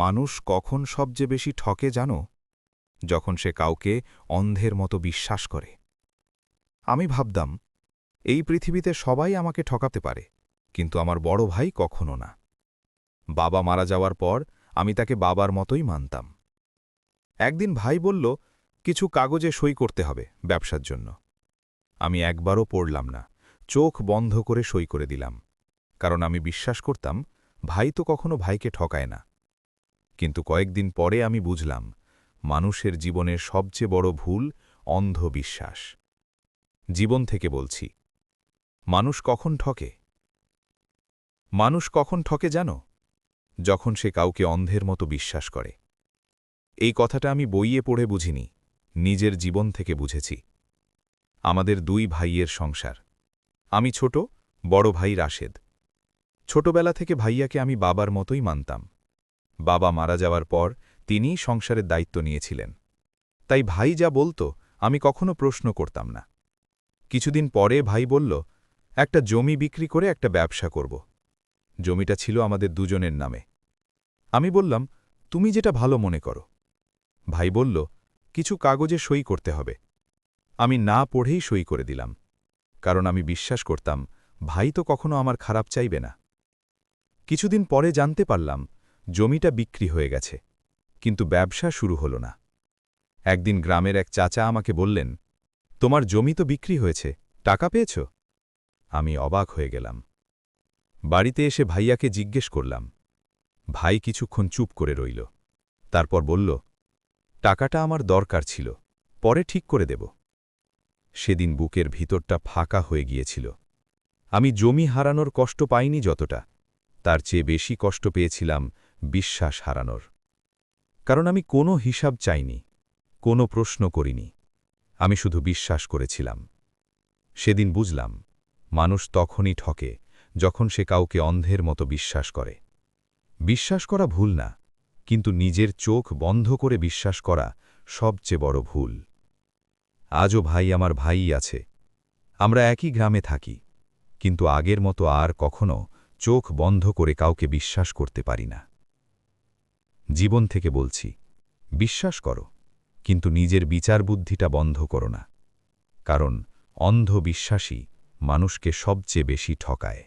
মানুষ কখন সবচেয়ে বেশি ঠকে জানো? যখন সে কাউকে অন্ধের মতো বিশ্বাস করে। আমি ভাবতাম এই পৃথিবীতে সবাই আমাকে ঠকাতে পারে, কিন্তু আমার বড় ভাই কখনো না। বাবা মারা যাওয়ার পর আমি তাকে বাবার মতোই মানতাম। একদিন ভাই বলল, কিছু কাগজে সই করতে হবে ব্যবসার জন্য। আমি একবারও পড়লাম না, চোখ বন্ধ করে সই করে দিলাম, কারণ আমি বিশ্বাস করতাম ভাই তো কখনো ভাইকে ঠকায় না। কিন্তু কয়েকদিন পরে আমি বুঝলাম, মানুষের জীবনের সবচেয়ে বড় ভুল অন্ধবিশ্বাস। জীবন থেকে বলছি, মানুষ কখন ঠকে? মানুষ কখন ঠকে জানো? যখন সে কাউকে অন্ধের মতো বিশ্বাস করে। এই কথাটা আমি বইয়ে পড়ে বুঝিনি, নিজের জীবন থেকে বুঝেছি। আমাদের দুই ভাইয়ের সংসার। আমি ছোট, বড় ভাই রাশেদ। ছোটবেলা থেকে ভাইয়াকে আমি বাবার মতোই মানতাম। বাবা মারা যাওয়ার পর তিনিই সংসারের দায়িত্ব নিয়েছিলেন। তাই ভাই যা বলতো আমি কখনো প্রশ্ন করতাম না। কিছুদিন পরে ভাই বলল, একটা জমি বিক্রি করে একটা ব্যবসা করব। জমিটা ছিল আমাদের দুজনের নামে। আমি বললাম, তুমি যেটা ভালো মনে করো। ভাই বলল, কিছু কাগজে সই করতে হবে। আমি না পড়েই সই করে দিলাম, কারণ আমি বিশ্বাস করতাম ভাই তো কখনো আমার খারাপ চাইবে না। কিছুদিন পরে জানতে পারলাম জমিটা বিক্রি হয়ে গেছে, কিন্তু ব্যবসা শুরু হলো না। একদিন গ্রামের এক চাচা আমাকে বললেন, তোমার জমি তো বিক্রি হয়েছে, টাকা পেয়েছ? আমি অবাক হয়ে গেলাম। বাড়িতে এসে ভাইয়াকে জিজ্ঞেস করলাম। ভাই কিছুক্ষণ চুপ করে রইল, তারপর বলল, টাকাটা আমার দরকার ছিল, পরে ঠিক করে দেব। সেদিন বুকের ভিতরটা ফাঁকা হয়ে গিয়েছিল। আমি জমি হারানোর কষ্ট পাইনি যতটা, তার চেয়ে বেশি কষ্ট পেয়েছিলাম বিশ্বাস হারানোর। কারণ আমি কোনো হিসাব চাইনি, কোনো প্রশ্ন করিনি, আমি শুধু বিশ্বাস করেছিলাম। সেদিন বুঝলাম, মানুষ তখনই ঠকে যখন সে কাউকে অন্ধের মতো বিশ্বাস করে। বিশ্বাস করা ভুল না, কিন্তু নিজের চোখ বন্ধ করে বিশ্বাস করা সবচেয়ে বড় ভুল। আজও ভাই আমার ভাইই আছে। আমরা একই গ্রামে থাকি, কিন্তু আগের মতো আর কখনো চোখ বন্ধ করে কাউকে বিশ্বাস করতে পারি না। জীবন থেকে বলছি, বিশ্বাস করো, কিন্তু নিজের বিচার বুদ্ধিটা বন্ধ করো না, কারণ অন্ধ বিশ্বাসী মানুষকে সবচেয়ে বেশি ঠকায়।